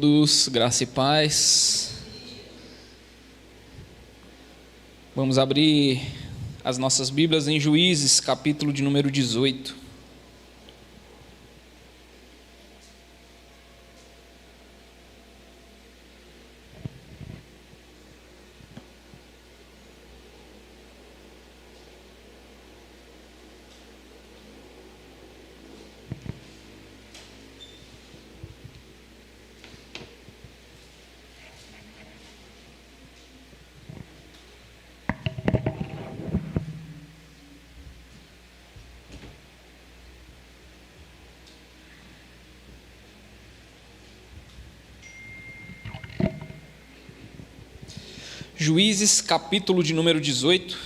Todos, graça e paz. Vamos abrir as nossas Bíblias em Juízes, capítulo de número 18. Juízes, capítulo de número 18.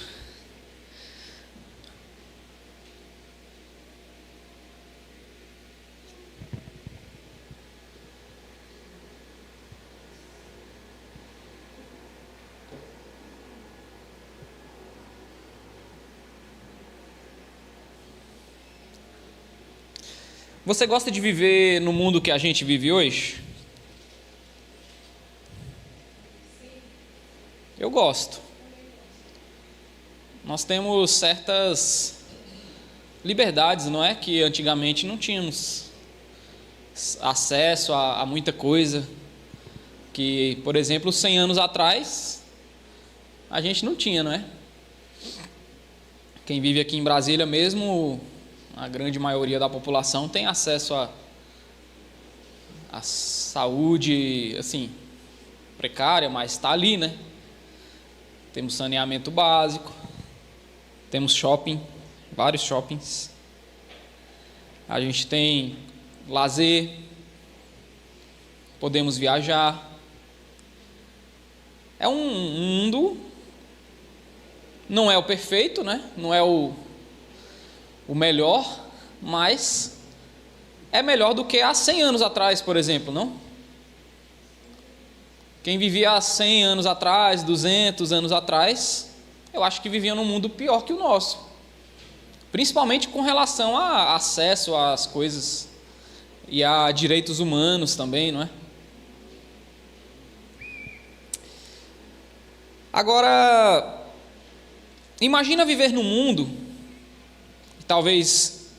Você gosta de viver no mundo que a gente vive hoje? Eu gosto. Nós temos certas liberdades, não é? Que antigamente não tínhamos acesso a muita coisa. Que, por exemplo, 100 anos atrás, a gente não tinha, não é? Quem vive aqui em Brasília mesmo, a grande maioria da população tem acesso a saúde, assim, precária, mas está ali, né? Temos saneamento básico, temos shopping, vários shoppings. A gente tem lazer, podemos viajar. É um mundo, não é o perfeito, né? Não é o melhor, mas é melhor do que há 100 anos atrás, por exemplo, não? Quem vivia há 100 anos atrás, 200 anos atrás, eu acho que vivia num mundo pior que o nosso. Principalmente com relação a acesso às coisas e a direitos humanos também, não é? Agora, imagina viver num mundo, talvez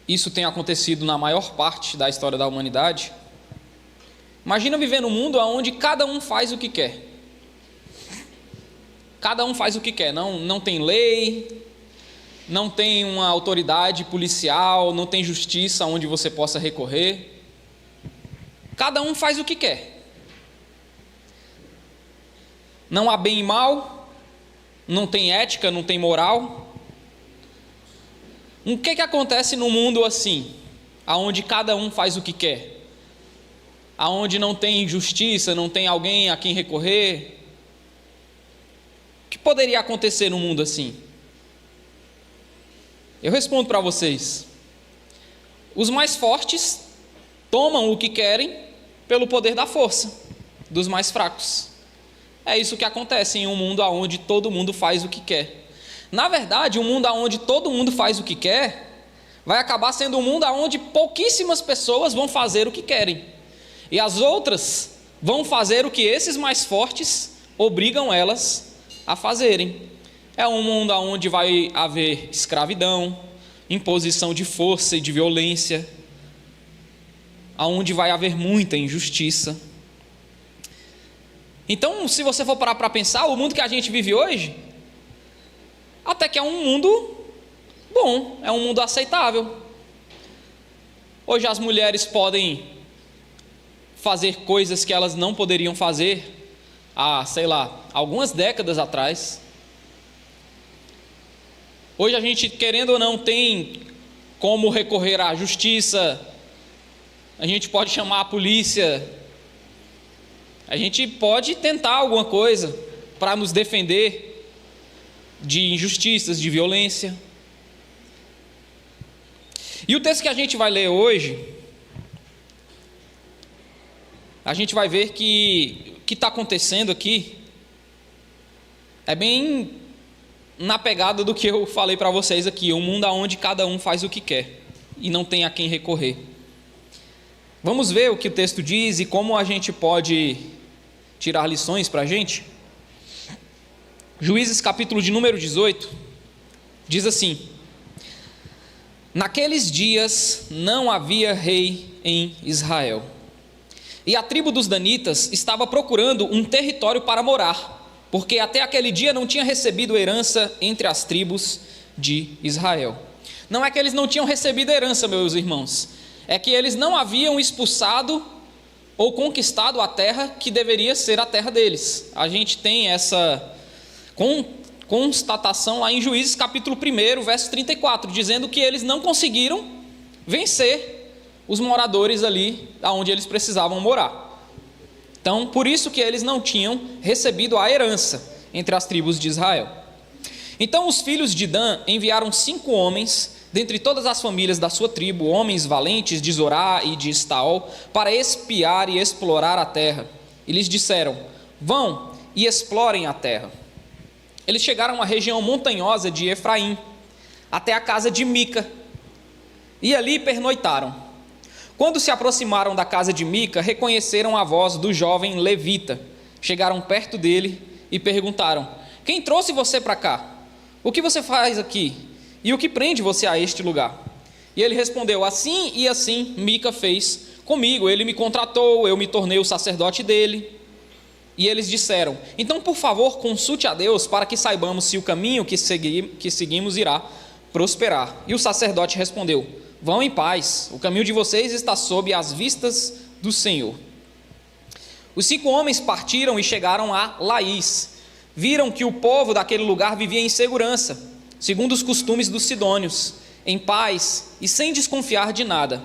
isso tenha acontecido na maior parte da história da humanidade. Imagina viver num mundo onde cada um faz o que quer. Cada um faz o que quer, não tem lei, não tem uma autoridade policial, não tem justiça onde você possa recorrer. Cada um faz o que quer. Não há bem e mal, não tem ética, não tem moral. O que acontece num mundo assim, onde cada um faz o que quer? Aonde não tem justiça, não tem alguém a quem recorrer? O que poderia acontecer num mundo assim? Eu respondo para vocês. Os mais fortes tomam o que querem pelo poder da força dos mais fracos. É isso que acontece em um mundo onde todo mundo faz o que quer. Na verdade, um mundo onde todo mundo faz o que quer vai acabar sendo um mundo onde pouquíssimas pessoas vão fazer o que querem. E as outras vão fazer o que esses mais fortes obrigam elas a fazerem. É um mundo onde vai haver escravidão, imposição de força e de violência, onde vai haver muita injustiça. Então, se você for parar para pensar, o mundo que a gente vive hoje, até que é um mundo bom, é um mundo aceitável. Hoje as mulheres podem fazer coisas que elas não poderiam fazer há, algumas décadas atrás. Hoje a gente, querendo ou não, tem como recorrer à justiça, a gente pode chamar a polícia, a gente pode tentar alguma coisa para nos defender de injustiças, de violência. E o texto que a gente vai ler hoje, a gente vai ver que o que está acontecendo aqui é bem na pegada do que eu falei para vocês aqui, um mundo onde cada um faz o que quer e não tem a quem recorrer. Vamos ver o que o texto diz e como a gente pode tirar lições para a gente? Juízes capítulo de número 18, diz assim: naqueles dias não havia rei em Israel, e a tribo dos danitas estava procurando um território para morar, porque até aquele dia não tinha recebido herança entre as tribos de Israel. Não é que eles não tinham recebido herança, meus irmãos, é que eles não haviam expulsado ou conquistado a terra que deveria ser a terra deles. A gente tem essa constatação lá em Juízes capítulo 1, verso 34, dizendo que eles não conseguiram vencer os moradores ali onde eles precisavam morar. Então, por isso que eles não tinham recebido a herança entre as tribos de Israel. Então os filhos de Dan enviaram 5 homens dentre todas as famílias da sua tribo, homens valentes de Zorá e de Estaol, para espiar e explorar a terra. E lhes disseram: vão e explorem a terra. Eles chegaram à região montanhosa de Efraim, até a casa de Mica, e ali pernoitaram. Quando se aproximaram da casa de Mica, reconheceram a voz do jovem levita. Chegaram perto dele e perguntaram: quem trouxe você para cá? O que você faz aqui? E o que prende você a este lugar? E ele respondeu: assim e assim Mica fez comigo. Ele me contratou, eu me tornei o sacerdote dele. E eles disseram: então, por favor, consulte a Deus para que saibamos se o caminho que seguimos irá prosperar. E o sacerdote respondeu: vão em paz, o caminho de vocês está sob as vistas do Senhor. Os 5 homens partiram e chegaram a Laís. Viram que o povo daquele lugar vivia em segurança, segundo os costumes dos sidônios, em paz e sem desconfiar de nada.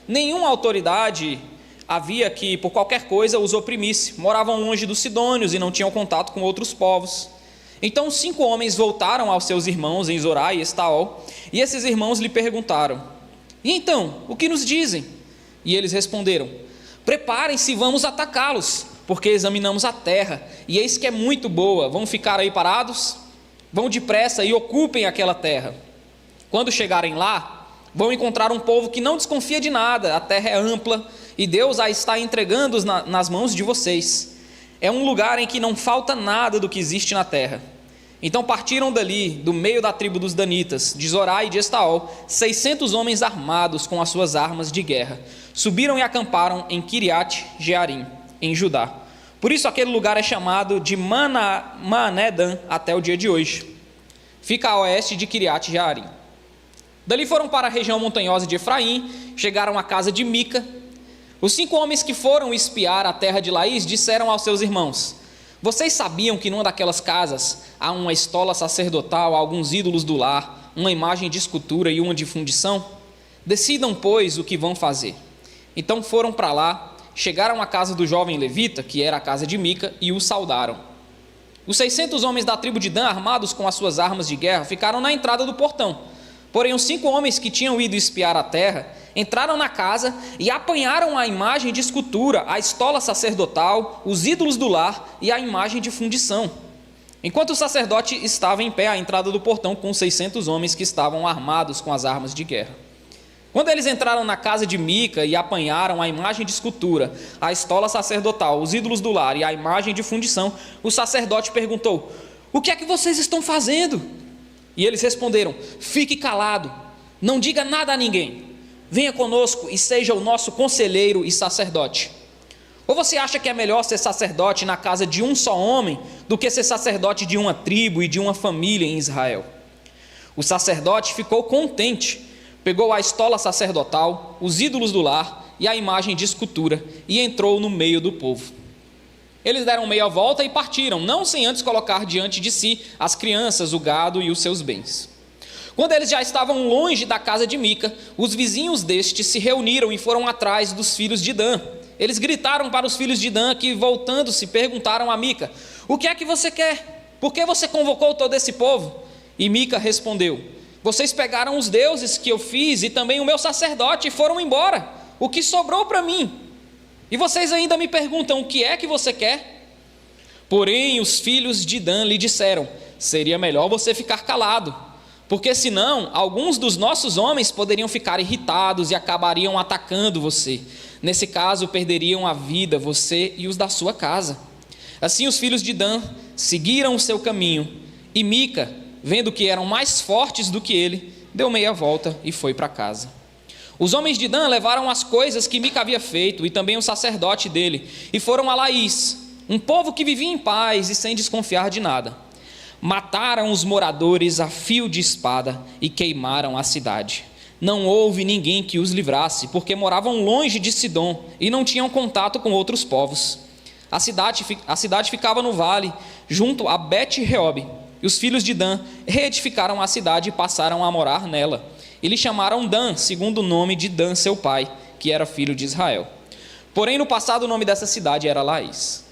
Nenhuma autoridade havia que, por qualquer coisa, os oprimisse. Moravam longe dos sidônios e não tinham contato com outros povos. Então os 5 homens voltaram aos seus irmãos em Zorá e Estaol, e esses irmãos lhe perguntaram: e então, o que nos dizem? E eles responderam: preparem-se e vamos atacá-los, porque examinamos a terra, e eis que é muito boa. Vão ficar aí parados? Vão depressa e ocupem aquela terra. Quando chegarem lá, vão encontrar um povo que não desconfia de nada. A terra é ampla e Deus a está entregando nas mãos de vocês. É um lugar em que não falta nada do que existe na terra. Então partiram dali, do meio da tribo dos danitas, de Zorá e de Estaol, 600 homens armados com as suas armas de guerra. Subiram e acamparam em Kiriat Jearim, em Judá. Por isso aquele lugar é chamado de Maanedã até o dia de hoje. Fica a oeste de Kiriat Jearim. Dali foram para a região montanhosa de Efraim, chegaram à casa de Mica. Os 5 homens que foram espiar a terra de Laís disseram aos seus irmãos: vocês sabiam que numa daquelas casas há uma estola sacerdotal, alguns ídolos do lar, uma imagem de escultura e uma de fundição? Decidam, pois, o que vão fazer. Então foram para lá, chegaram à casa do jovem levita, que era a casa de Mica, e o saudaram. Os 600 homens da tribo de Dan, armados com as suas armas de guerra, ficaram na entrada do portão. Porém, os 5 homens que tinham ido espiar a terra entraram na casa e apanharam a imagem de escultura, a estola sacerdotal, os ídolos do lar e a imagem de fundição. Enquanto o sacerdote estava em pé à entrada do portão com os 600 homens que estavam armados com as armas de guerra. Quando eles entraram na casa de Mica e apanharam a imagem de escultura, a estola sacerdotal, os ídolos do lar e a imagem de fundição, o sacerdote perguntou: o que é que vocês estão fazendo? E eles responderam: fique calado, não diga nada a ninguém. Venha conosco e seja o nosso conselheiro e sacerdote. Ou você acha que é melhor ser sacerdote na casa de um só homem do que ser sacerdote de uma tribo e de uma família em Israel? O sacerdote ficou contente, pegou a estola sacerdotal, os ídolos do lar e a imagem de escultura e entrou no meio do povo. Eles deram meia volta e partiram, não sem antes colocar diante de si as crianças, o gado e os seus bens. Quando eles já estavam longe da casa de Mica, os vizinhos deste se reuniram e foram atrás dos filhos de Dan. Eles gritaram para os filhos de Dan que, voltando-se, perguntaram a Mica: o que é que você quer? Por que você convocou todo esse povo? E Mica respondeu: vocês pegaram os deuses que eu fiz e também o meu sacerdote e foram embora. O que sobrou para mim? E vocês ainda me perguntam: o que é que você quer? Porém, os filhos de Dan lhe disseram: seria melhor você ficar calado, porque senão alguns dos nossos homens poderiam ficar irritados e acabariam atacando você. Nesse caso, perderiam a vida você e os da sua casa. Assim os filhos de Dan seguiram o seu caminho, e Mica, vendo que eram mais fortes do que ele, deu meia volta e foi para casa. Os homens de Dan levaram as coisas que Mica havia feito, e também o sacerdote dele, e foram a Laís, um povo que vivia em paz e sem desconfiar de nada. Mataram os moradores a fio de espada e queimaram a cidade. Não houve ninguém que os livrasse, porque moravam longe de Sidom e não tinham contato com outros povos. A cidade ficava no vale, junto a Bet-Reob, e os filhos de Dan reedificaram a cidade e passaram a morar nela. E lhe chamaram Dan, segundo o nome de Dan, seu pai, que era filho de Israel. Porém, no passado, o nome dessa cidade era Laís.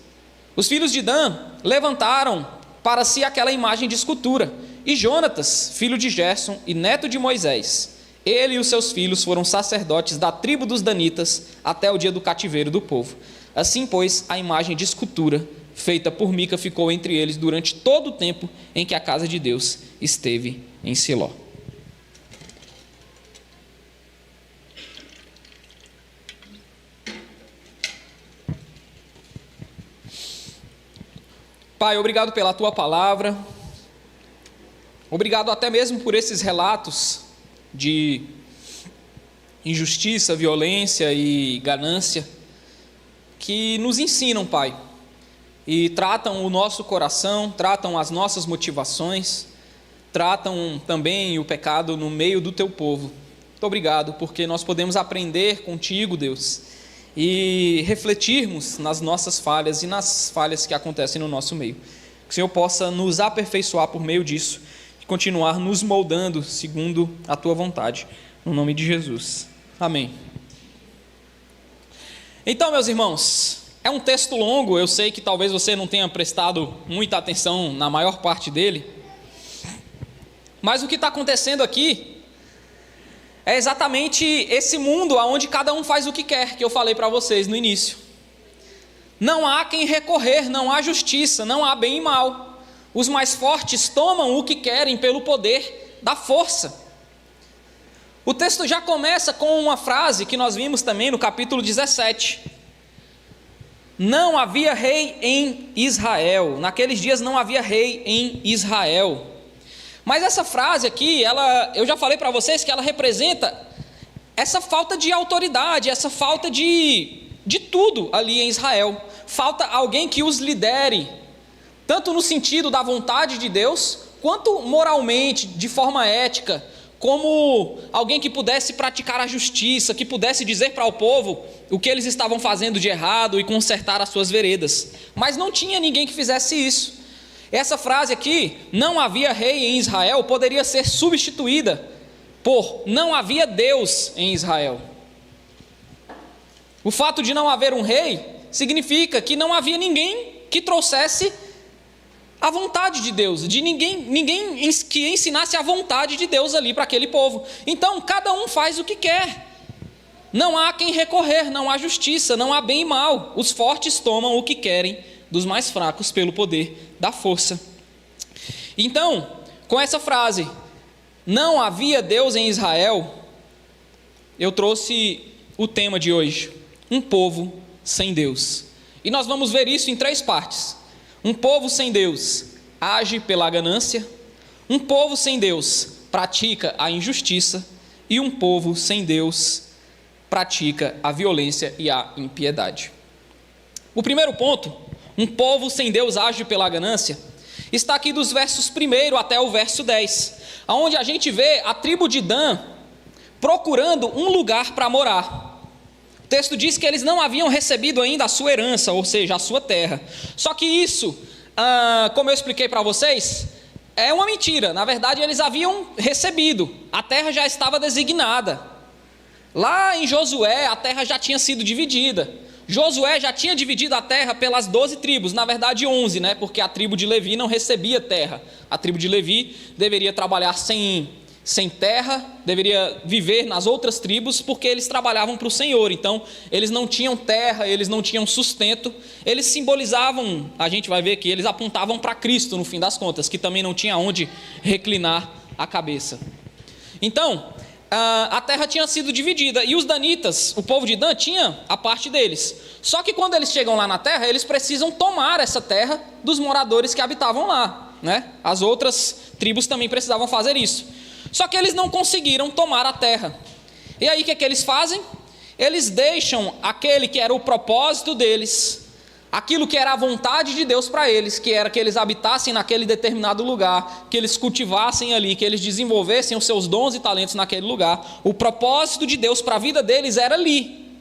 Os filhos de Dan levantaram para si aquela imagem de escultura, e Jonatas, filho de Gerson e neto de Moisés, ele e os seus filhos foram sacerdotes da tribo dos danitas até o dia do cativeiro do povo. Assim, pois, a imagem de escultura feita por Mica ficou entre eles durante todo o tempo em que a casa de Deus esteve em Siló. Pai, obrigado pela tua palavra, obrigado até mesmo por esses relatos de injustiça, violência e ganância que nos ensinam, Pai, e tratam o nosso coração, tratam as nossas motivações, tratam também o pecado no meio do teu povo. Muito obrigado, porque nós podemos aprender contigo, Deus, e refletirmos nas nossas falhas e nas falhas que acontecem no nosso meio. Que o Senhor possa nos aperfeiçoar por meio disso e continuar nos moldando segundo a tua vontade. No nome de Jesus. Amém. Então, meus irmãos, é um texto longo, eu sei que talvez você não tenha prestado muita atenção na maior parte dele, mas o que está acontecendo aqui é exatamente esse mundo onde cada um faz o que quer, que eu falei para vocês no início. Não há quem recorrer, não há justiça, não há bem e mal. Os mais fortes tomam o que querem pelo poder da força. O texto já começa com uma frase que nós vimos também no capítulo 17. Não havia rei em Israel. Naqueles dias não havia rei em Israel. Mas essa frase aqui, eu já falei para vocês que ela representa essa falta de autoridade, essa falta de tudo ali em Israel. Falta alguém que os lidere, tanto no sentido da vontade de Deus, quanto moralmente, de forma ética, como alguém que pudesse praticar a justiça, que pudesse dizer para o povo o que eles estavam fazendo de errado e consertar as suas veredas. Mas não tinha ninguém que fizesse isso. Essa frase aqui, não havia rei em Israel, poderia ser substituída por não havia Deus em Israel. O fato de não haver um rei significa que não havia ninguém que trouxesse a vontade de Deus, de ninguém que ensinasse a vontade de Deus ali para aquele povo. Então cada um faz o que quer, não há quem recorrer, não há justiça, não há bem e mal. Os fortes tomam o que querem dos mais fracos pelo poder da força. Então, com essa frase, não havia Deus em Israel, eu trouxe o tema de hoje, um povo sem Deus. E nós vamos ver isso em 3 partes. Um povo sem Deus age pela ganância, um povo sem Deus pratica a injustiça e um povo sem Deus pratica a violência e a impiedade. O primeiro ponto, um povo sem Deus age pela ganância, está aqui dos versos 1 até o verso 10, onde a gente vê a tribo de Dan procurando um lugar para morar. O texto diz que eles não haviam recebido ainda a sua herança, ou seja, a sua terra. Só que isso, como eu expliquei para vocês, é uma mentira. Na verdade, eles haviam recebido, a terra já estava designada. Lá em Josué, a terra já tinha sido dividida. Josué já tinha dividido a terra pelas 12 tribos, na verdade 11, porque a tribo de Levi não recebia terra. A tribo de Levi deveria trabalhar sem terra, deveria viver nas outras tribos, porque eles trabalhavam para o Senhor. Então, eles não tinham terra, eles não tinham sustento, eles simbolizavam, a gente vai ver que eles apontavam para Cristo no fim das contas, que também não tinha onde reclinar a cabeça. Então, a terra tinha sido dividida, e os danitas, o povo de Dan, tinha a parte deles. Só que quando eles chegam lá na terra, eles precisam tomar essa terra dos moradores que habitavam lá, né? As outras tribos também precisavam fazer isso. Só que eles não conseguiram tomar a terra. E aí o que é que eles fazem? Eles deixam aquele que era o propósito deles, aquilo que era a vontade de Deus para eles, que era que eles habitassem naquele determinado lugar, que eles cultivassem ali, que eles desenvolvessem os seus dons e talentos naquele lugar. O propósito de Deus para a vida deles era ali.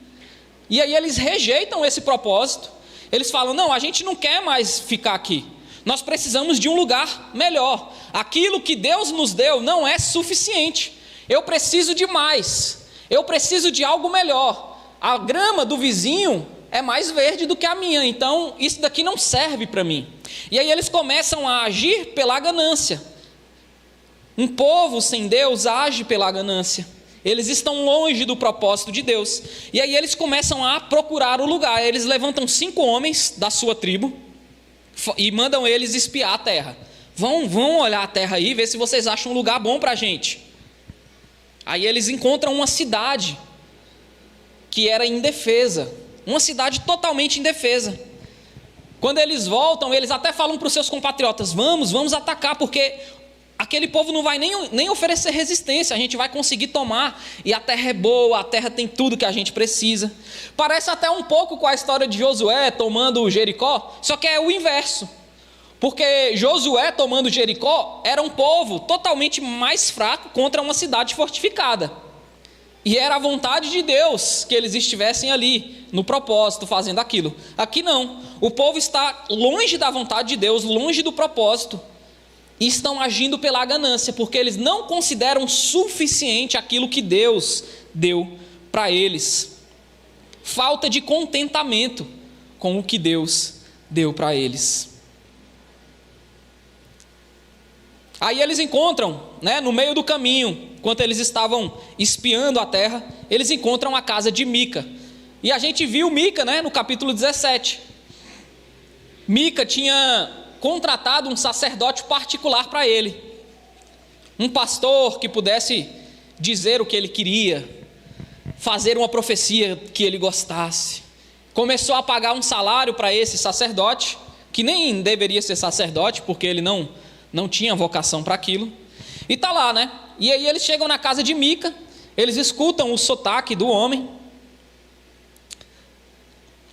E aí eles rejeitam esse propósito. Eles falam: não, a gente não quer mais ficar aqui. Nós precisamos de um lugar melhor. Aquilo que Deus nos deu não é suficiente. Eu preciso de mais. Eu preciso de algo melhor. A grama do vizinho é mais verde do que a minha, então isso daqui não serve para mim. E aí eles começam a agir pela ganância. Um povo sem Deus age pela ganância. Eles estão longe do propósito de Deus. E aí eles começam a procurar o lugar. Eles levantam 5 homens da sua tribo e mandam eles espiar a terra. Vão olhar a terra aí, ver se vocês acham um lugar bom para a gente. Aí eles encontram uma cidade que era indefesa, uma cidade totalmente indefesa. Quando eles voltam, eles até falam para os seus compatriotas: vamos atacar, porque aquele povo não vai nem oferecer resistência, a gente vai conseguir tomar, e a terra é boa, a terra tem tudo que a gente precisa. Parece até um pouco com a história de Josué tomando Jericó, só que é o inverso. Porque Josué tomando Jericó era um povo totalmente mais fraco contra uma cidade fortificada. E era a vontade de Deus que eles estivessem ali, no propósito, fazendo aquilo. Aqui não. O povo está longe da vontade de Deus, longe do propósito. E estão agindo pela ganância, porque eles não consideram suficiente aquilo que Deus deu para eles. Falta de contentamento com o que Deus deu para eles. Aí eles encontram, no meio do caminho, enquanto eles estavam espiando a terra, eles encontram a casa de Mica. E a gente viu Mica, no capítulo 17. Mica tinha contratado um sacerdote particular para ele. Um pastor que pudesse dizer o que ele queria, fazer uma profecia que ele gostasse. Começou a pagar um salário para esse sacerdote, que nem deveria ser sacerdote, porque ele não tinha vocação para aquilo. E está lá, E aí eles chegam na casa de Mica, eles escutam o sotaque do homem.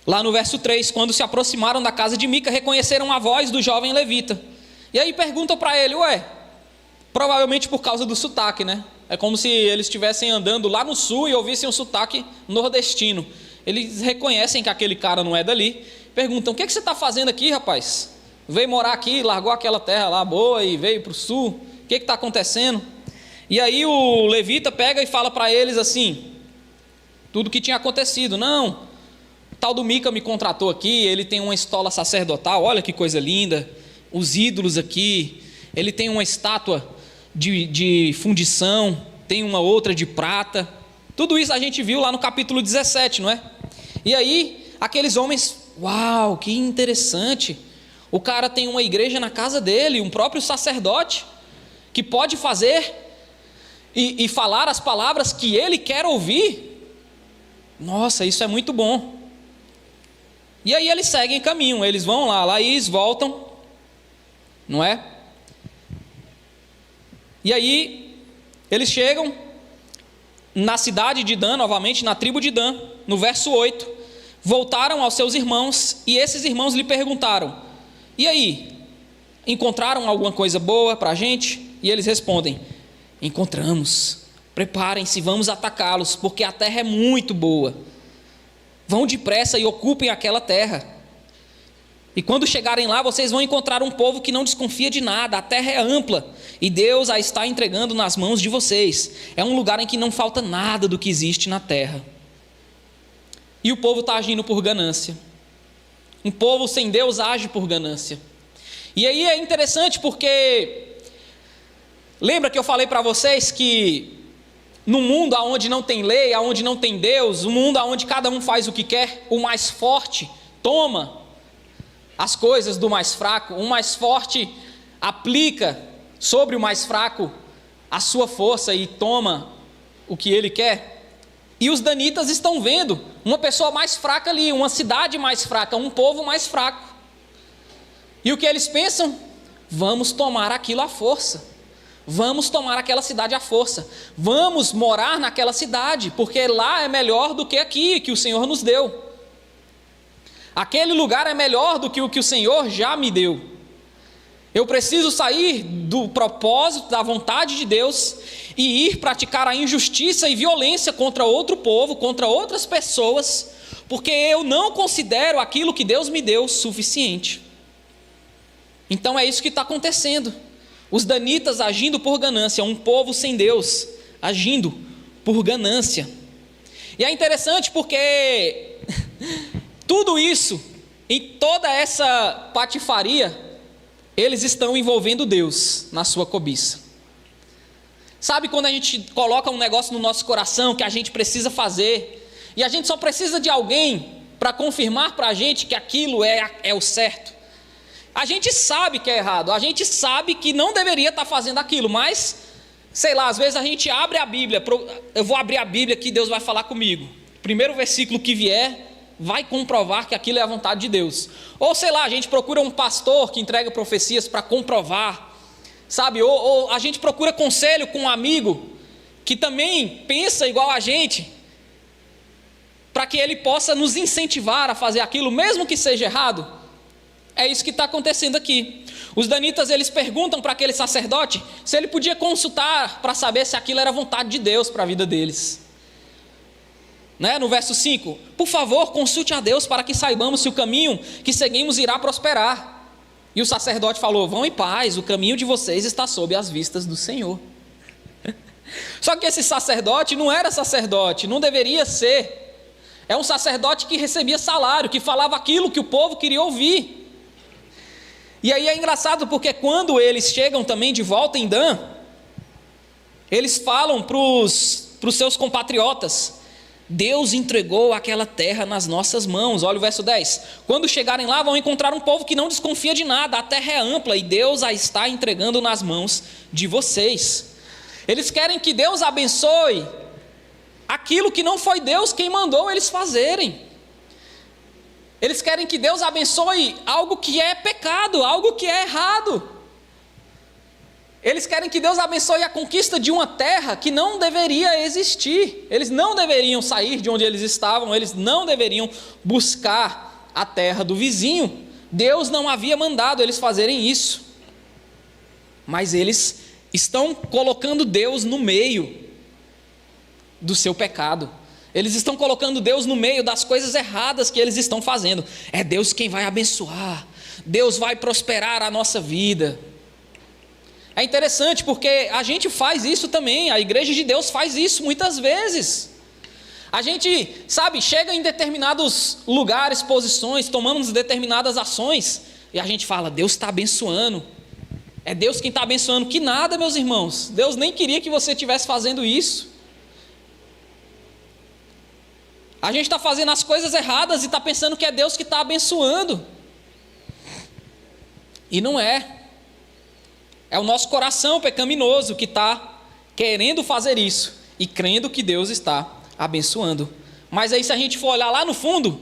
Lá no verso 3, quando se aproximaram da casa de Mica, reconheceram a voz do jovem levita. E aí perguntam para ele: provavelmente por causa do sotaque, É como se eles estivessem andando lá no sul e ouvissem um sotaque nordestino. Eles reconhecem que aquele cara não é dali. Perguntam: o que você está fazendo aqui, rapaz? Veio morar aqui, largou aquela terra lá boa e veio para o sul. O que está acontecendo? E aí o levita pega e fala para eles assim, tudo o que tinha acontecido. Não, o tal do Mica me contratou aqui, ele tem uma estola sacerdotal, olha que coisa linda, os ídolos aqui, ele tem uma estátua de fundição, tem uma outra de prata. Tudo isso a gente viu lá no capítulo 17, não é? E aí aqueles homens, uau, que interessante. O cara tem uma igreja na casa dele, um próprio sacerdote, que pode fazer e falar as palavras que ele quer ouvir. Nossa, isso é muito bom. E aí eles seguem caminho, eles vão lá e eles voltam, não é? E aí eles chegam na cidade de Dan, novamente, na tribo de Dan, no verso 8, voltaram aos seus irmãos, e esses irmãos lhe perguntaram: e aí, encontraram alguma coisa boa para a gente? E eles respondem: encontramos, preparem-se, vamos atacá-los, porque a terra é muito boa. Vão depressa e ocupem aquela terra. E quando chegarem lá, vocês vão encontrar um povo que não desconfia de nada. A terra é ampla e Deus a está entregando nas mãos de vocês. É um lugar em que não falta nada do que existe na terra. E o povo está agindo por ganância. Um povo sem Deus age por ganância. E aí é interessante porque lembra que eu falei para vocês que no mundo onde não tem lei, onde não tem Deus, um mundo onde cada um faz o que quer, o mais forte toma as coisas do mais fraco, o mais forte aplica sobre o mais fraco a sua força e toma o que ele quer. E os danitas estão vendo uma pessoa mais fraca ali, uma cidade mais fraca, um povo mais fraco. E o que eles pensam? Vamos tomar aquilo à força. Vamos tomar aquela cidade à força. Vamos morar naquela cidade, porque lá é melhor do que aqui, que o Senhor nos deu. Aquele lugar é melhor do que o Senhor já me deu. Eu preciso sair do propósito, da vontade de Deus e ir praticar a injustiça e violência contra outro povo, contra outras pessoas, porque eu não considero aquilo que Deus me deu suficiente. Então é isso que está acontecendo. Os danitas agindo por ganância, um povo sem Deus agindo por ganância. E é interessante porque tudo isso, em toda essa patifaria, eles estão envolvendo Deus na sua cobiça. Sabe quando a gente coloca um negócio no nosso coração que a gente precisa fazer, e a gente só precisa de alguém para confirmar para a gente que aquilo é o certo? A gente sabe que é errado, a gente sabe que não deveria estar fazendo aquilo, mas, sei lá, às vezes a gente abre a Bíblia, eu vou abrir a Bíblia que Deus vai falar comigo. Primeiro versículo que vier, vai comprovar que aquilo é a vontade de Deus. Ou sei lá, a gente procura um pastor que entrega profecias para comprovar, sabe? Ou a gente procura conselho com um amigo que também pensa igual a gente, para que ele possa nos incentivar a fazer aquilo, mesmo que seja errado. É isso que está acontecendo aqui. Os danitas, eles perguntam para aquele sacerdote se ele podia consultar para saber se aquilo era vontade de Deus para a vida deles. No verso 5, por favor, consulte a Deus para que saibamos se o caminho que seguimos irá prosperar. E o sacerdote falou, vão em paz, o caminho de vocês está sob as vistas do Senhor. Só que esse sacerdote não era sacerdote, não deveria ser. É um sacerdote que recebia salário, que falava aquilo que o povo queria ouvir. E aí é engraçado porque quando eles chegam também de volta em Dan, eles falam para os seus compatriotas, Deus entregou aquela terra nas nossas mãos. Olha o verso 10. Quando chegarem lá, vão encontrar um povo que não desconfia de nada. A terra é ampla e Deus a está entregando nas mãos de vocês. Eles querem que Deus abençoe aquilo que não foi Deus quem mandou eles fazerem. Eles querem que Deus abençoe algo que é pecado, algo que é errado. Eles querem que Deus abençoe a conquista de uma terra que não deveria existir. Eles não deveriam sair de onde eles estavam, eles não deveriam buscar a terra do vizinho. Deus não havia mandado eles fazerem isso. Mas eles estão colocando Deus no meio do seu pecado. Eles estão colocando Deus no meio das coisas erradas que eles estão fazendo. É Deus quem vai abençoar. Deus vai prosperar a nossa vida. É interessante porque a gente faz isso também. A igreja de Deus faz isso muitas vezes. A gente, chega em determinados lugares, posições, tomamos determinadas ações e a gente fala, Deus está abençoando. É Deus quem está abençoando. Que nada, meus irmãos. Deus nem queria que você estivesse fazendo isso. A gente está fazendo as coisas erradas e está pensando que é Deus que está abençoando. E não é. É o nosso coração pecaminoso que está querendo fazer isso e crendo que Deus está abençoando. Mas aí se a gente for olhar lá no fundo,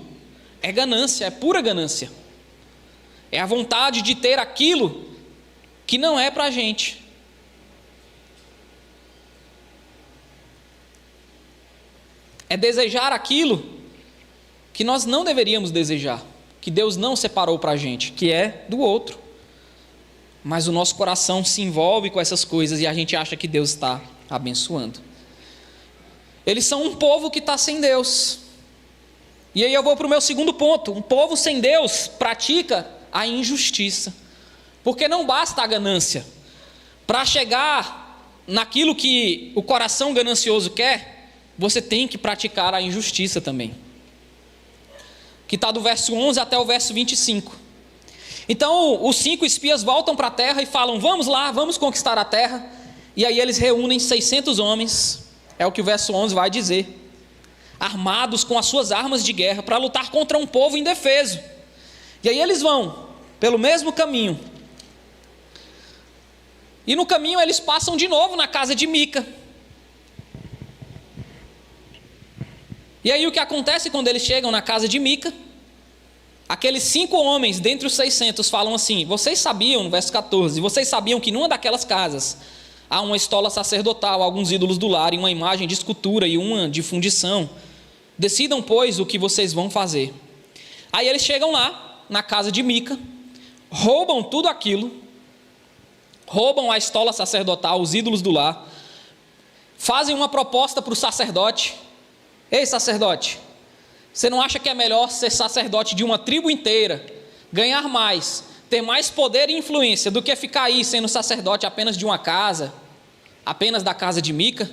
é ganância, é pura ganância. É a vontade de ter aquilo que não é para a gente. É desejar aquilo que nós não deveríamos desejar, que Deus não separou para a gente, que é do outro. Mas o nosso coração se envolve com essas coisas e a gente acha que Deus está abençoando. Eles são um povo que está sem Deus. E aí eu vou para o meu segundo ponto. Um povo sem Deus pratica a injustiça. Porque não basta a ganância. Para chegar naquilo que o coração ganancioso quer, você tem que praticar a injustiça também. Que está do verso 11 até o verso 25. Então os 5 espias voltam para a terra e falam, vamos lá, vamos conquistar a terra. E aí eles reúnem 600 homens, é o que o verso 11 vai dizer, armados com as suas armas de guerra para lutar contra um povo indefeso. E aí eles vão pelo mesmo caminho. E no caminho eles passam de novo na casa de Mica. E aí o que acontece quando eles chegam na casa de Mica? Aqueles 5 homens dentre os 600 falam assim: vocês sabiam, no verso 14, vocês sabiam que numa daquelas casas há uma estola sacerdotal, alguns ídolos do lar, e uma imagem de escultura e uma de fundição. Decidam, pois, o que vocês vão fazer. Aí eles chegam lá, na casa de Mica, roubam tudo aquilo, roubam a estola sacerdotal, os ídolos do lar, fazem uma proposta para o sacerdote: ei, sacerdote, você não acha que é melhor ser sacerdote de uma tribo inteira, ganhar mais, ter mais poder e influência do que ficar aí sendo sacerdote apenas de uma casa, apenas da casa de Mica?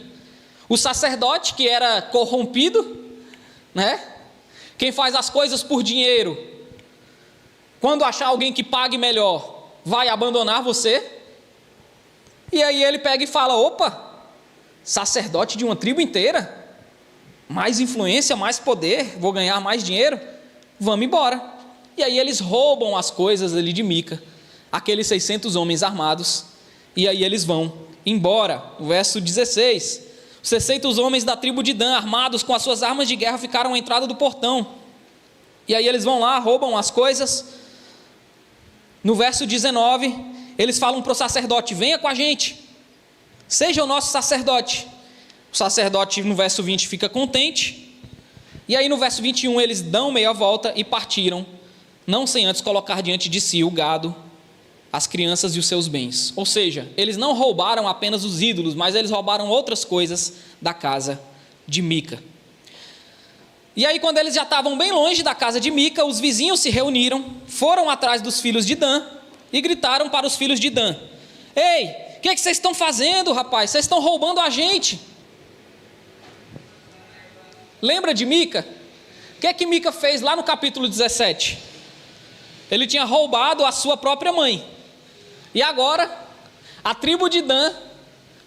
O sacerdote que era corrompido, né? Quem faz as coisas por dinheiro, quando achar alguém que pague melhor, vai abandonar você? E aí ele pega e fala: opa, sacerdote de uma tribo inteira? Mais influência, mais poder, vou ganhar mais dinheiro? Vamos embora. E aí eles roubam as coisas ali de Mica, aqueles 600 homens armados, e aí eles vão embora. O verso 16: os 600 homens da tribo de Dan, armados com as suas armas de guerra, ficaram à entrada do portão. E aí eles vão lá, roubam as coisas. No verso 19, eles falam para o sacerdote: venha com a gente, seja o nosso sacerdote. O sacerdote, no verso 20, fica contente. E aí no verso 21 eles dão meia volta e partiram, não sem antes colocar diante de si o gado, as crianças e os seus bens. Ou seja, eles não roubaram apenas os ídolos, mas eles roubaram outras coisas da casa de Mica. E aí quando eles já estavam bem longe da casa de Mica, os vizinhos se reuniram, foram atrás dos filhos de Dan e gritaram para os filhos de Dan: ei, o que vocês estão fazendo, rapaz? Vocês estão roubando a gente. Lembra de Mica? O que Mica fez lá no capítulo 17? Ele tinha roubado a sua própria mãe. E agora, a tribo de Dan,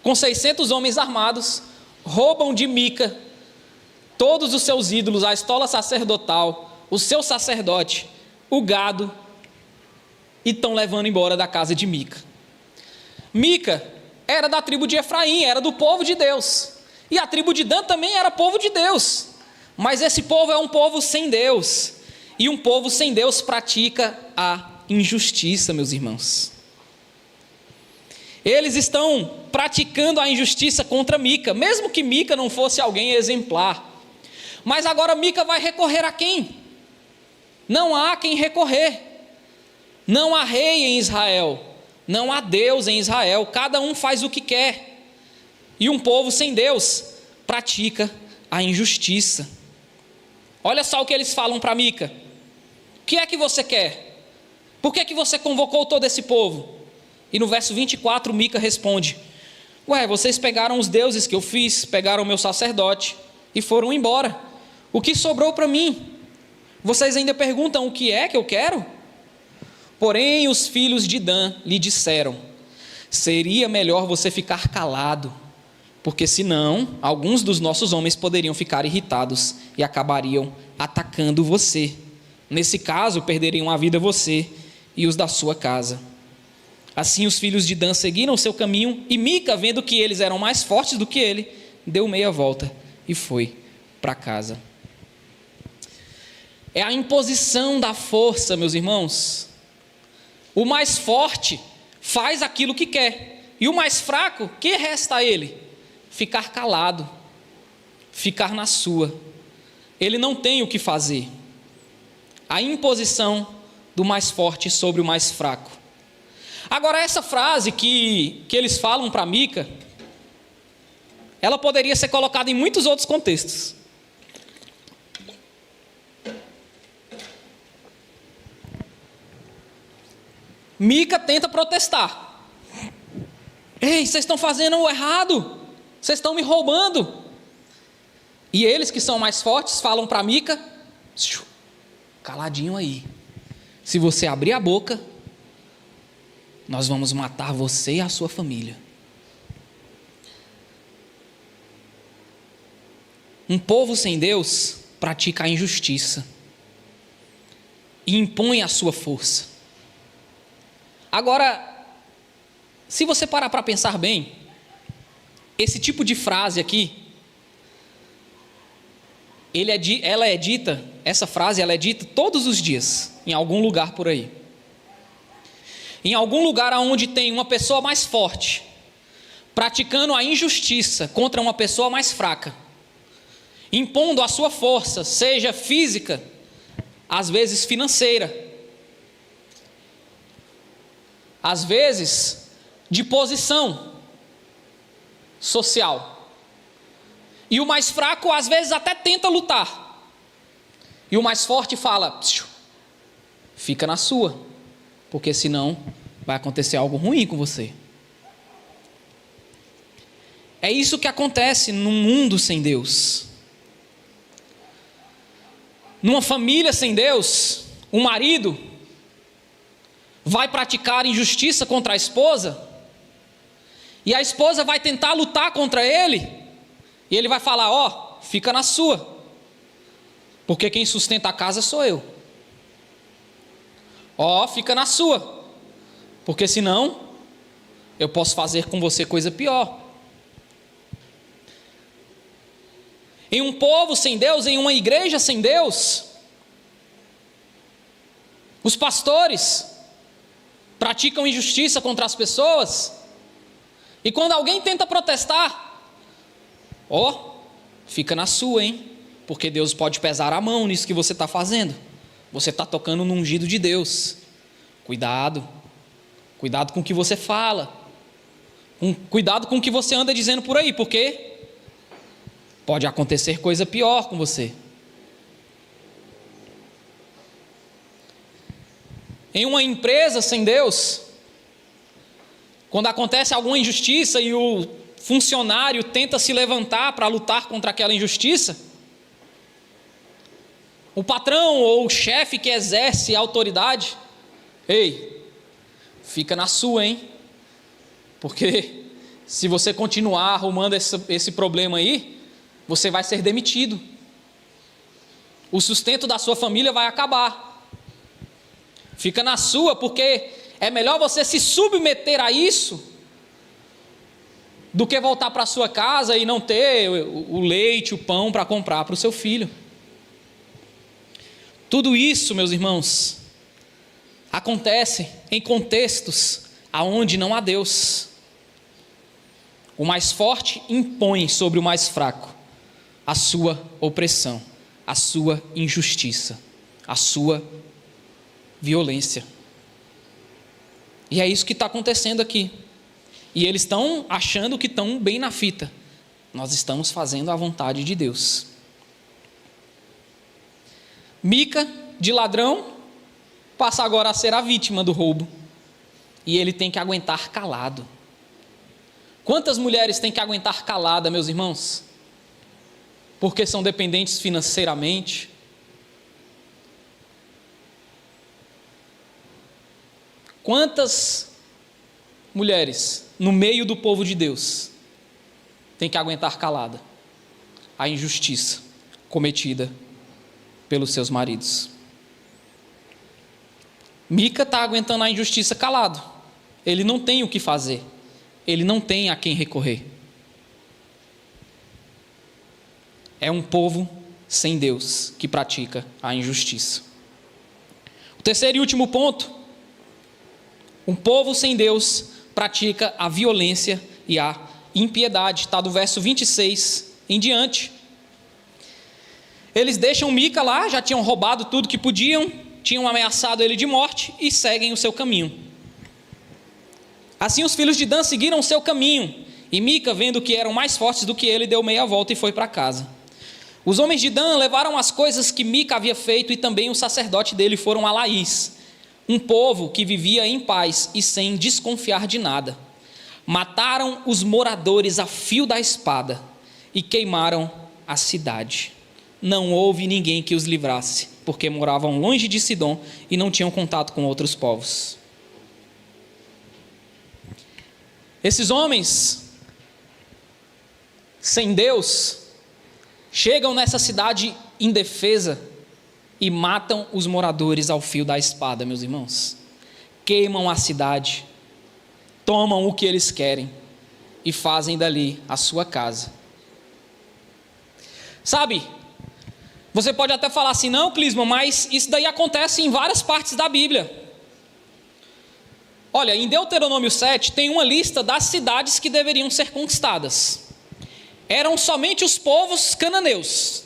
com 600 homens armados, roubam de Mica todos os seus ídolos, a estola sacerdotal, o seu sacerdote, o gado, e estão levando embora da casa de Mica. Mica era da tribo de Efraim, era do povo de Deus. E a tribo de Dan também era povo de Deus. Mas esse povo é um povo sem Deus. E um povo sem Deus pratica a injustiça, meus irmãos. Eles estão praticando a injustiça contra Mica, mesmo que Mica não fosse alguém exemplar. Mas agora Mica vai recorrer a quem? Não há quem recorrer. Não há rei em Israel. Não há Deus em Israel. Cada um faz o que quer. E um povo sem Deus pratica a injustiça. Olha só o que eles falam para Mica: o que é que você quer? Por que você convocou todo esse povo? E no verso 24 Mica responde: ué, vocês pegaram os deuses que eu fiz, pegaram o meu sacerdote e foram embora. O que sobrou para mim? Vocês ainda perguntam o que é que eu quero? Porém os filhos de Dan lhe disseram: seria melhor você ficar calado, porque senão alguns dos nossos homens poderiam ficar irritados e acabariam atacando você. Nesse caso, perderiam a vida você e os da sua casa. Assim os filhos de Dan seguiram o seu caminho, e Mica, vendo que eles eram mais fortes do que ele, deu meia volta e foi para casa. É a imposição da força, meus irmãos. O mais forte faz aquilo que quer, e o mais fraco, que resta a ele? Ficar calado, ficar na sua. Ele não tem o que fazer. A imposição do mais forte sobre o mais fraco. Agora, essa frase que eles falam para Mica, ela poderia ser colocada em muitos outros contextos. Mica tenta protestar: ei, vocês estão fazendo o errado, vocês estão me roubando. E eles que são mais fortes falam para Mica: caladinho aí, se você abrir a boca, nós vamos matar você e a sua família. Um povo sem Deus pratica a injustiça e impõe a sua força. Agora, se você parar para pensar bem, esse tipo de frase aqui essa frase ela é dita todos os dias, em algum lugar por aí. Em algum lugar onde tem uma pessoa mais forte, praticando a injustiça contra uma pessoa mais fraca, impondo a sua força, seja física, às vezes financeira, às vezes de posição social. E o mais fraco às vezes até tenta lutar. E o mais forte fala: fica na sua, porque senão vai acontecer algo ruim com você. É isso que acontece num mundo sem Deus. Numa família sem Deus, o marido vai praticar injustiça contra a esposa, e a esposa vai tentar lutar contra ele, e ele vai falar: ó, fica na sua, porque quem sustenta a casa sou eu. Ó, fica na sua, porque senão eu posso fazer com você coisa pior. Em um povo sem Deus, em uma igreja sem Deus, os pastores praticam injustiça contra as pessoas, e quando alguém tenta protestar, ó, fica na sua, hein? Porque Deus pode pesar a mão nisso que você está fazendo. Você está tocando no ungido de Deus. Cuidado. Cuidado com o que você fala. Cuidado com o que você anda dizendo por aí, porque pode acontecer coisa pior com você. Em uma empresa sem Deus, quando acontece alguma injustiça e o funcionário tenta se levantar para lutar contra aquela injustiça, o patrão ou o chefe que exerce a autoridade: ei, fica na sua, hein? Porque se você continuar arrumando esse problema aí, você vai ser demitido. O sustento da sua família vai acabar. Fica na sua, porque é melhor você se submeter a isso do que voltar para a sua casa e não ter o leite, o pão para comprar para o seu filho. Tudo isso, meus irmãos, acontece em contextos aonde não há Deus. O mais forte impõe sobre o mais fraco a sua opressão, a sua injustiça, a sua violência. E é isso que está acontecendo aqui. E eles estão achando que estão bem na fita. Nós estamos fazendo a vontade de Deus. Mica, de ladrão, passa agora a ser a vítima do roubo. E ele tem que aguentar calado. Quantas mulheres têm que aguentar calada, meus irmãos? Porque são dependentes financeiramente. Quantas mulheres no meio do povo de Deus têm que aguentar calada a injustiça cometida pelos seus maridos? Mica está aguentando a injustiça calado. Ele não tem o que fazer. Ele não tem a quem recorrer. É um povo sem Deus que pratica a injustiça. O terceiro e último ponto: um povo sem Deus pratica a violência e a impiedade. Está do verso 26 em diante. Eles deixam Mica lá, já tinham roubado tudo que podiam, tinham ameaçado ele de morte e seguem o seu caminho. Assim os filhos de Dan seguiram o seu caminho, e Mica, vendo que eram mais fortes do que ele, deu meia volta e foi para casa. Os homens de Dan levaram as coisas que Mica havia feito, e também o sacerdote dele foram a Laís, um povo que vivia em paz e sem desconfiar de nada. Mataram os moradores a fio da espada e queimaram a cidade. Não houve ninguém que os livrasse, porque moravam longe de Sidom e não tinham contato com outros povos. Esses homens sem Deus chegam nessa cidade indefesa e matam os moradores ao fio da espada, meus irmãos. Queimam a cidade, tomam o que eles querem e fazem dali a sua casa. Sabe, Você pode até falar assim, não, Clisma, mas isso daí acontece em várias partes da Bíblia. Olha, em Deuteronômio 7 tem uma lista das cidades que deveriam ser conquistadas. Eram somente os povos cananeus.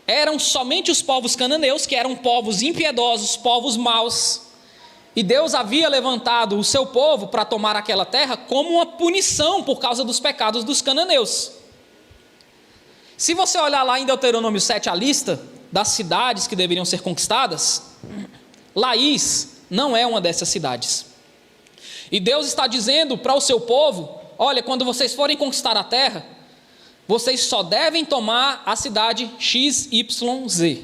Eram somente os povos cananeus, que eram povos impiedosos, povos maus. E Deus havia levantado o seu povo para tomar aquela terra como uma punição por causa dos pecados dos cananeus. Se você olhar lá em Deuteronômio 7 a lista das cidades que deveriam ser conquistadas, Laís não é uma dessas cidades. E Deus está dizendo para o seu povo, olha, quando vocês forem conquistar a terra, vocês só devem tomar a cidade XYZ.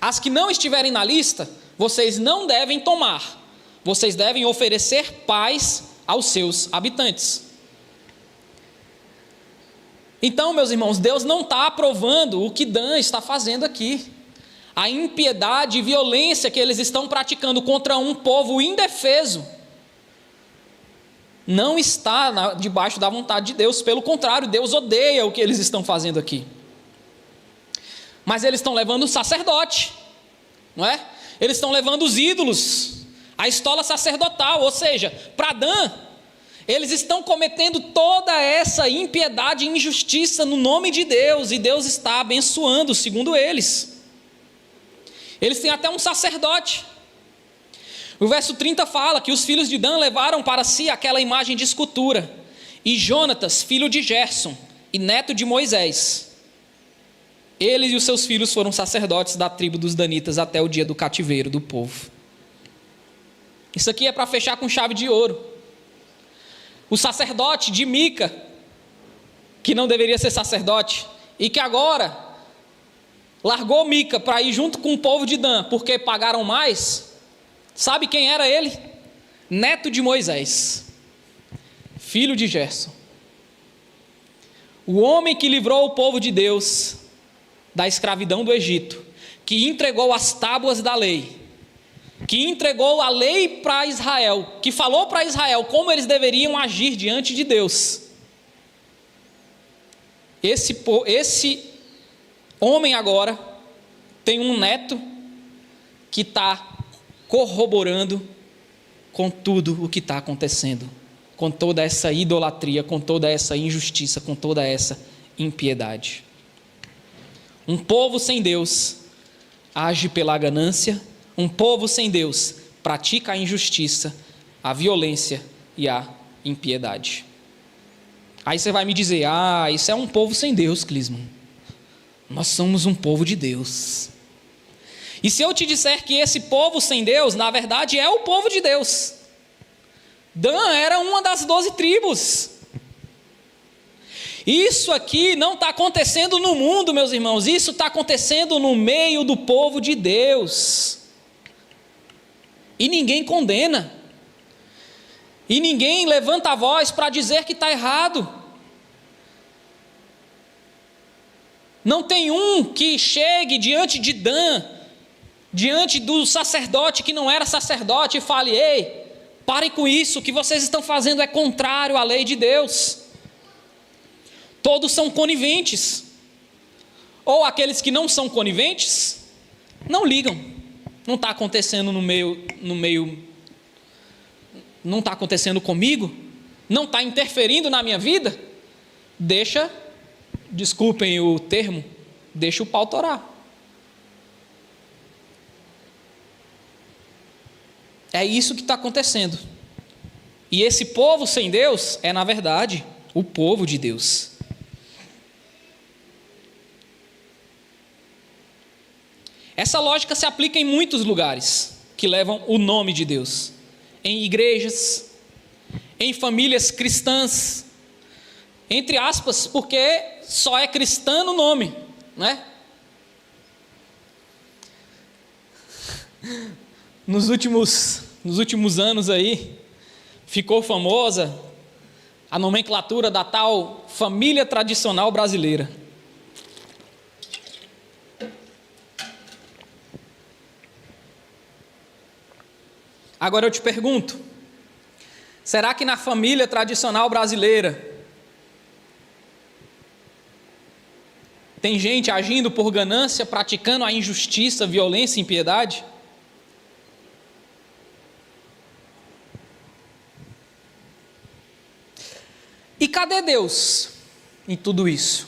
As que não estiverem na lista, vocês não devem tomar. Vocês devem oferecer paz aos seus habitantes. Então, meus irmãos, Deus não está aprovando o que Dan está fazendo aqui. A impiedade e violência que eles estão praticando contra um povo indefeso não está debaixo da vontade de Deus. Pelo contrário, Deus odeia o que eles estão fazendo aqui. Mas eles estão levando o sacerdote, não é? Eles estão levando os ídolos, a estola sacerdotal, ou seja, para Dan, eles estão cometendo toda essa impiedade e injustiça no nome de Deus, e Deus está abençoando, segundo eles. Eles têm até um sacerdote. O verso 30 fala que os filhos de Dan levaram para si aquela imagem de escultura, e Jonatas, filho de Gerson e neto de Moisés, ele e os seus filhos foram sacerdotes da tribo dos danitas até o dia do cativeiro do povo. Isso aqui é para fechar com chave de ouro. O sacerdote de Mica, que não deveria ser sacerdote, e que agora largou Mica para ir junto com o povo de Dan, porque pagaram mais. Sabe quem era ele? Neto de Moisés, filho de Gerson. O homem que livrou o povo de Deus da escravidão do Egito, que entregou as tábuas da lei, que entregou a lei para Israel, que falou para Israel como eles deveriam agir diante de Deus. Esse homem agora tem um neto que está corroborando com tudo o que está acontecendo, com toda essa idolatria, com toda essa injustiça, com toda essa impiedade. Um povo sem Deus age pela ganância, um povo sem Deus pratica a injustiça, a violência e a impiedade. Aí você vai me dizer, isso é um povo sem Deus, Clisman. Nós somos um povo de Deus. E se eu te disser que esse povo sem Deus, na verdade, é o povo de Deus. Dan era uma das 12 tribos. Isso aqui não está acontecendo no mundo, meus irmãos. Isso está acontecendo no meio do povo de Deus. E ninguém condena. E ninguém levanta a voz para dizer que está errado. Não tem um que chegue diante de Dan, diante do sacerdote que não era sacerdote, e fale: ei, pare com isso, o que vocês estão fazendo é contrário à lei de Deus. Todos são coniventes. Ou aqueles que não são coniventes, não ligam. Não está acontecendo no meio, não está acontecendo comigo, não está interferindo na minha vida, deixa, desculpem o termo, deixa o pau torar. É isso que está acontecendo. E esse povo sem Deus é, na verdade, o povo de Deus. Essa lógica se aplica em muitos lugares que levam o nome de Deus. Em igrejas, em famílias cristãs, entre aspas, porque só é cristã no nome, né? Nos últimos anos aí, ficou famosa a nomenclatura da tal família tradicional brasileira. Agora eu te pergunto, será que na família tradicional brasileira tem gente agindo por ganância, praticando a injustiça, violência e impiedade? E cadê Deus em tudo isso?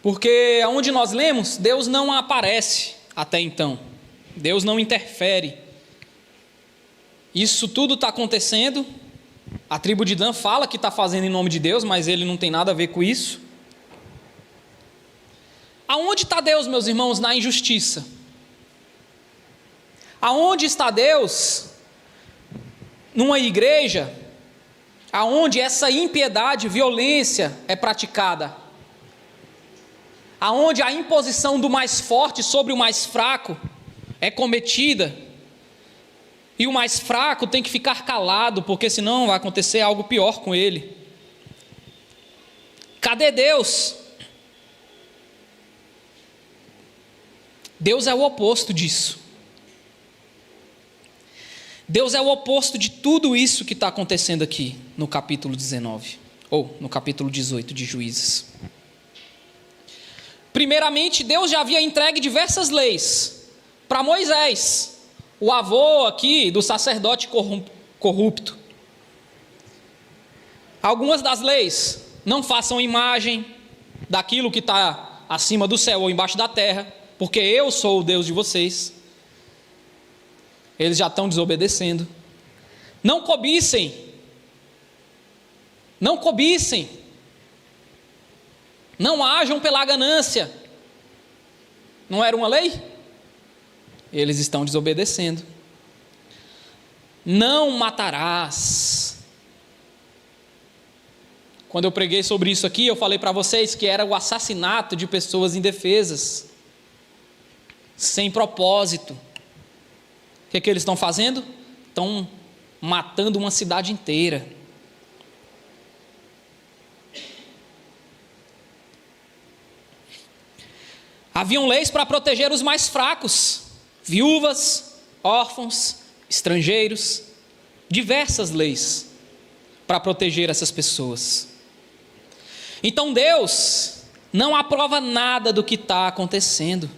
Porque onde nós lemos, Deus não aparece até então. Deus não interfere. Isso tudo está acontecendo. A tribo de Dan fala que está fazendo em nome de Deus, mas ele não tem nada a ver com isso. Aonde está Deus, meus irmãos, na injustiça? Aonde está Deus numa igreja aonde essa impiedade, violência é praticada? Aonde a imposição do mais forte sobre o mais fraco é cometida, e o mais fraco tem que ficar calado, porque senão vai acontecer algo pior com ele. Cadê Deus? Deus é o oposto disso. Deus é o oposto de tudo isso que está acontecendo aqui no capítulo 19, ou no capítulo 18 de Juízes. Primeiramente, Deus já havia entregue diversas leis para Moisés, o avô aqui do sacerdote corrupto. Algumas das leis: não façam imagem daquilo que está acima do céu ou embaixo da terra, porque eu sou o Deus de vocês. Eles já estão desobedecendo. Não cobicem. Não cobicem. Não hajam pela ganância. Não era uma lei? Eles estão desobedecendo. Não matarás. Quando eu preguei sobre isso aqui, eu falei para vocês que era o assassinato de pessoas indefesas, sem propósito. O que eles estão fazendo? Estão matando uma cidade inteira. Haviam leis para proteger os mais fracos, viúvas, órfãos, estrangeiros, diversas leis para proteger essas pessoas. Então Deus não aprova nada do que está acontecendo.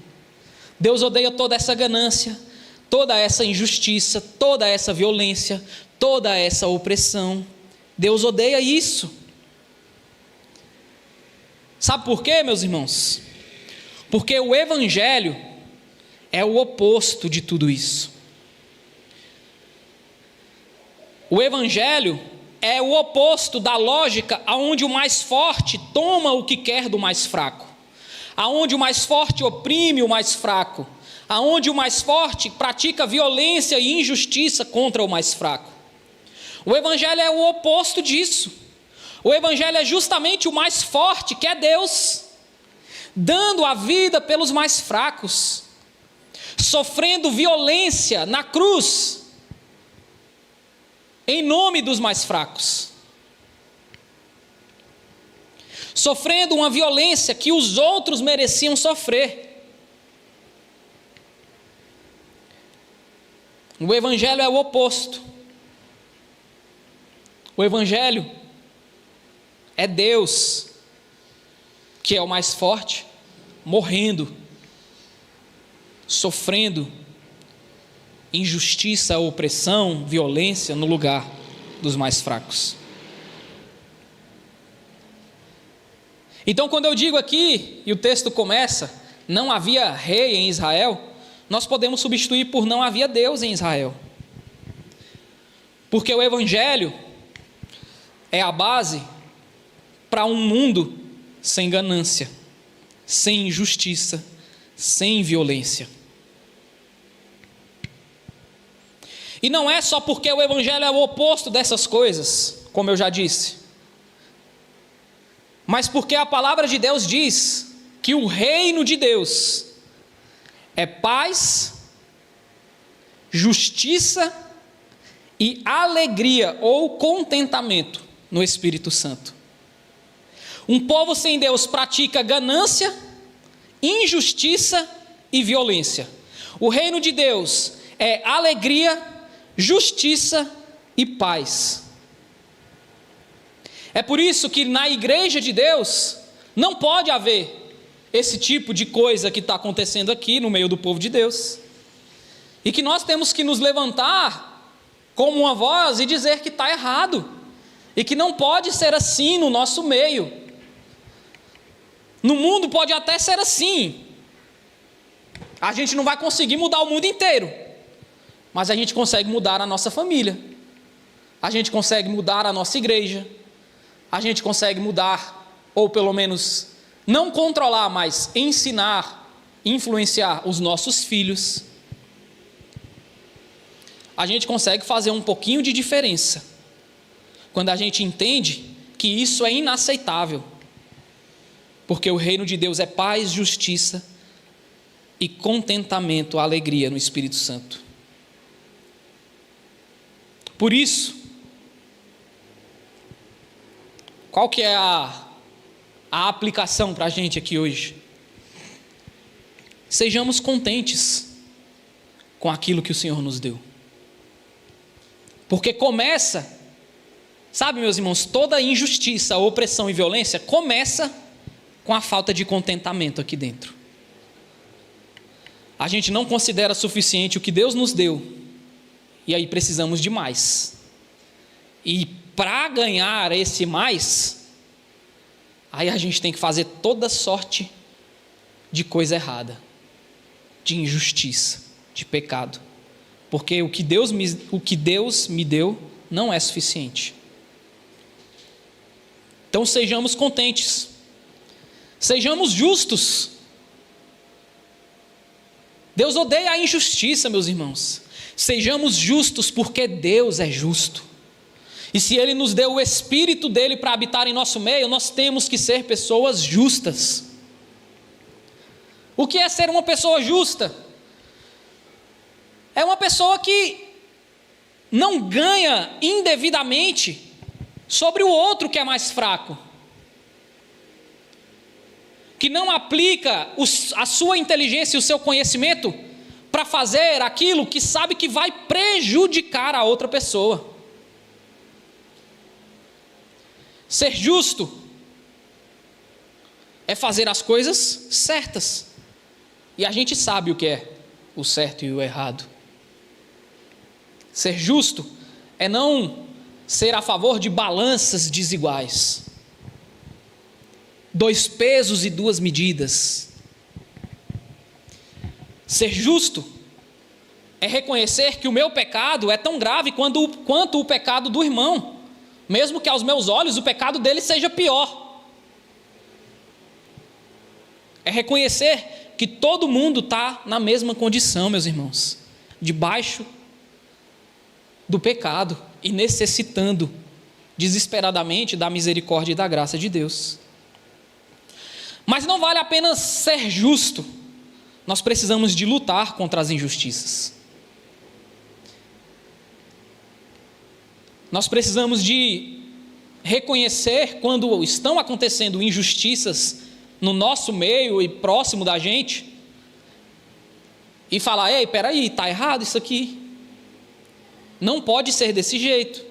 Deus odeia toda essa ganância, toda essa injustiça, toda essa violência, toda essa opressão. Deus odeia isso. Sabe por quê, meus irmãos? Porque o Evangelho é o oposto de tudo isso. O Evangelho é o oposto da lógica onde o mais forte toma o que quer do mais fraco, aonde o mais forte oprime o mais fraco, aonde o mais forte pratica violência e injustiça contra o mais fraco. O Evangelho é o oposto disso. O Evangelho é justamente o mais forte, que é Deus, dando a vida pelos mais fracos, sofrendo violência na cruz, em nome dos mais fracos, sofrendo uma violência que os outros mereciam sofrer. O Evangelho é o oposto. O Evangelho é Deus, que é o mais forte, morrendo, sofrendo injustiça, opressão, violência no lugar dos mais fracos. Então, quando eu digo aqui, e o texto começa, não havia rei em Israel, nós podemos substituir por não havia Deus em Israel. Porque o Evangelho é a base para um mundo sem ganância, sem injustiça, sem violência. E não é só porque o Evangelho é o oposto dessas coisas, como eu já disse, mas porque a palavra de Deus diz que o reino de Deus é paz, justiça e alegria ou contentamento no Espírito Santo. Um povo sem Deus pratica ganância, injustiça e violência. O reino de Deus é alegria, justiça e paz. É por isso que na igreja de Deus Não pode haver esse tipo de coisa que está acontecendo aqui no meio do povo de Deus. E que nós temos que nos levantar como uma voz e dizer que está errado. E que não pode ser assim no nosso meio. No mundo pode até ser assim. A gente não vai conseguir mudar o mundo inteiro. Mas a gente consegue mudar a nossa família. A gente consegue mudar a nossa igreja. A gente consegue mudar, ou pelo menos não controlar, mas ensinar, influenciar os nossos filhos. A gente consegue fazer um pouquinho de diferença quando a gente entende que isso é inaceitável. Porque o reino de Deus é paz, justiça e contentamento, alegria no Espírito Santo. Por isso, qual que é a aplicação para a gente aqui hoje? Sejamos contentes com aquilo que o Senhor nos deu. Porque começa, sabe, meus irmãos, toda injustiça, opressão e violência começa com a falta de contentamento aqui dentro. A gente não considera suficiente o que Deus nos deu, e aí precisamos de mais. E para ganhar esse mais, aí a gente tem que fazer toda sorte de coisa errada, de injustiça, de pecado. Porque o que Deus me deu não é suficiente. Então sejamos contentes, sejamos justos. Deus odeia a injustiça, meus irmãos. Sejamos justos porque Deus é justo. E se Ele nos deu o Espírito dEle para habitar em nosso meio, nós temos que ser pessoas justas. O que é ser uma pessoa justa? É uma pessoa que não ganha indevidamente sobre o outro que é mais fraco. Que não aplica a sua inteligência e o seu conhecimento para fazer aquilo que sabe que vai prejudicar a outra pessoa. Ser justo é fazer as coisas certas. E a gente sabe o que é o certo e o errado. Ser justo é não ser a favor de balanças desiguais. 2 pesos e 2 medidas. Ser justo é reconhecer que o meu pecado é tão grave quanto o pecado do irmão, mesmo que aos meus olhos o pecado dele seja pior. É reconhecer que todo mundo está na mesma condição, meus irmãos, debaixo do pecado e necessitando desesperadamente da misericórdia e da graça de Deus. Mas não vale apenas ser justo, nós precisamos de lutar contra as injustiças. Nós precisamos de reconhecer quando estão acontecendo injustiças no nosso meio e próximo da gente e falar: ei, peraí, está errado isso aqui. Não pode ser desse jeito.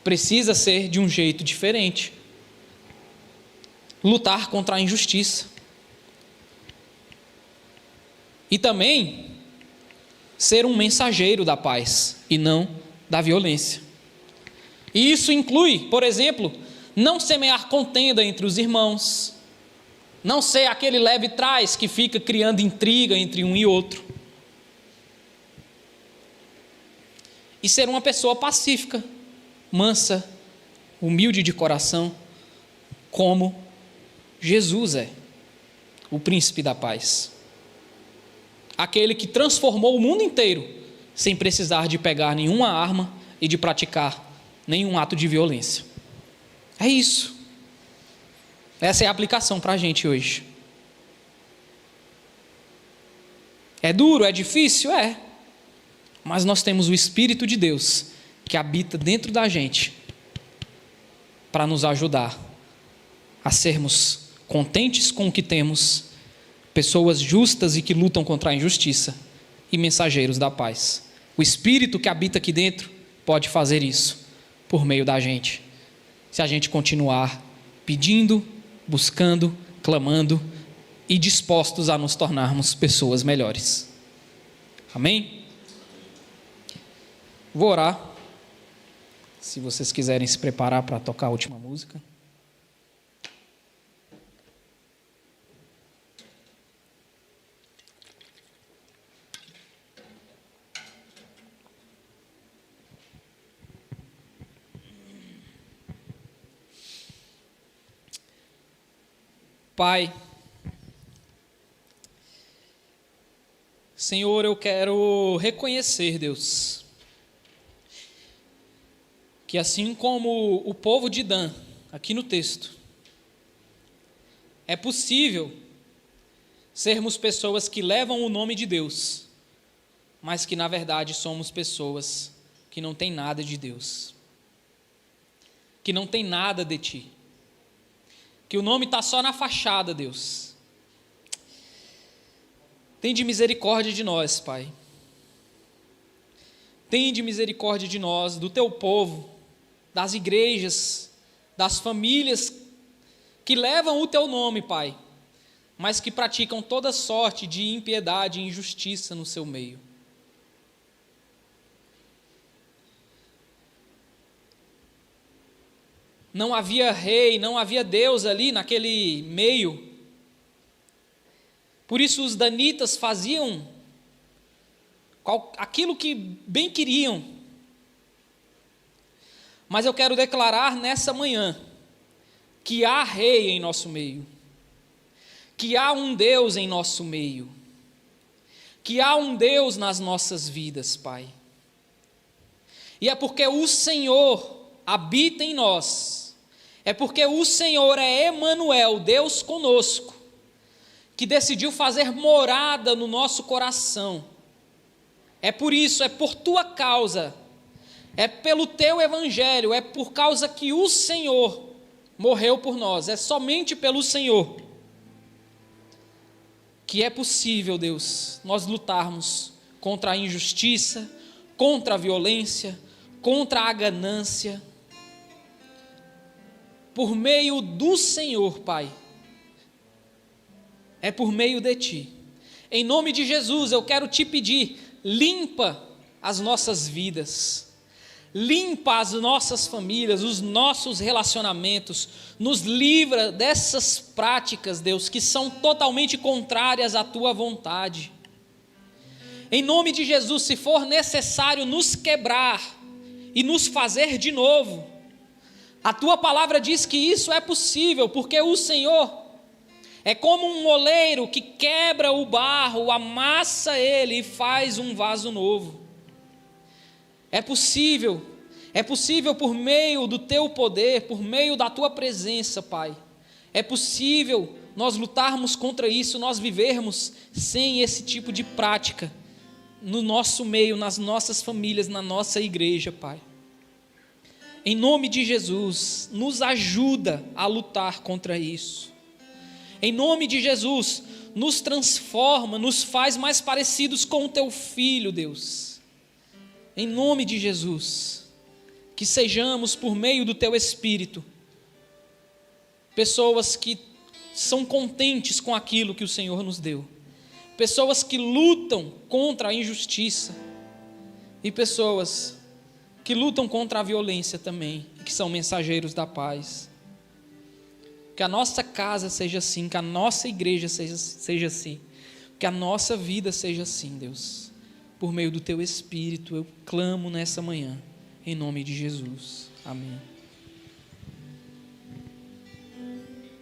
Precisa ser de um jeito diferente. Lutar contra a injustiça. E também ser um mensageiro da paz e não da violência. E isso inclui, por exemplo, não semear contenda entre os irmãos, não ser aquele leve trás que fica criando intriga entre um e outro. E ser uma pessoa pacífica, mansa, humilde de coração, como Jesus é, o príncipe da paz. Aquele que transformou o mundo inteiro, sem precisar de pegar nenhuma arma e de praticar nenhum ato de violência. É isso. Essa é a aplicação para a gente hoje. É duro, é difícil? É. Mas nós temos o Espírito de Deus que habita dentro da gente para nos ajudar a sermos contentes com o que temos, pessoas justas e que lutam contra a injustiça e mensageiros da paz. O Espírito que habita aqui dentro pode fazer isso por meio da gente, se a gente continuar pedindo buscando, clamando e dispostos a nos tornarmos pessoas melhores. Amém? Vou orar. Se vocês quiserem se preparar para tocar a última música. Pai, Senhor, eu quero reconhecer, Deus, que assim como o povo de Dan, aqui no texto, é possível sermos pessoas que levam o nome de Deus, mas que na verdade somos pessoas que não têm nada de Deus, que não têm nada de Ti, que o nome está só na fachada, Deus. Tende misericórdia de nós, Pai. Tende misericórdia de nós, do Teu povo, das igrejas, das famílias que levam o Teu nome, Pai, mas que praticam toda sorte de impiedade e injustiça no seu meio. Não havia rei, não havia Deus ali naquele meio. Por isso os danitas faziam aquilo que bem queriam. Mas eu quero declarar nessa manhã que há rei em nosso meio, que há um Deus em nosso meio, que há um Deus nas nossas vidas, Pai. E é porque o Senhor habita em nós, é porque o Senhor é Emanuel, Deus conosco, que decidiu fazer morada no nosso coração. É por isso, é por Tua causa, é pelo Teu evangelho, é por causa que o Senhor morreu por nós, é somente pelo Senhor que é possível, Deus, nós lutarmos contra a injustiça, contra a violência, contra a ganância. Por meio do Senhor, Pai, é por meio de Ti. Em nome de Jesus, eu quero Te pedir, limpa as nossas vidas, limpa as nossas famílias, os nossos relacionamentos, nos livra dessas práticas, Deus, que são totalmente contrárias à Tua vontade. Em nome de Jesus, se for necessário nos quebrar e nos fazer de novo, a Tua palavra diz que isso é possível, porque o Senhor é como um oleiro que quebra o barro, amassa ele e faz um vaso novo. É possível por meio do Teu poder, por meio da Tua presença, Pai. É possível nós lutarmos contra isso, nós vivermos sem esse tipo de prática no nosso meio, nas nossas famílias, na nossa igreja, Pai. Em nome de Jesus, nos ajuda a lutar contra isso. Em nome de Jesus, nos transforma, nos faz mais parecidos com o Teu Filho, Deus. Em nome de Jesus, que sejamos, por meio do Teu Espírito, pessoas que são contentes com aquilo que o Senhor nos deu, pessoas que lutam contra a injustiça e pessoas que lutam contra a violência também, e que são mensageiros da paz. Que a nossa casa seja assim, que a nossa igreja seja assim, que a nossa vida seja assim, Deus. Por meio do Teu Espírito, eu clamo nessa manhã, em nome de Jesus. Amém.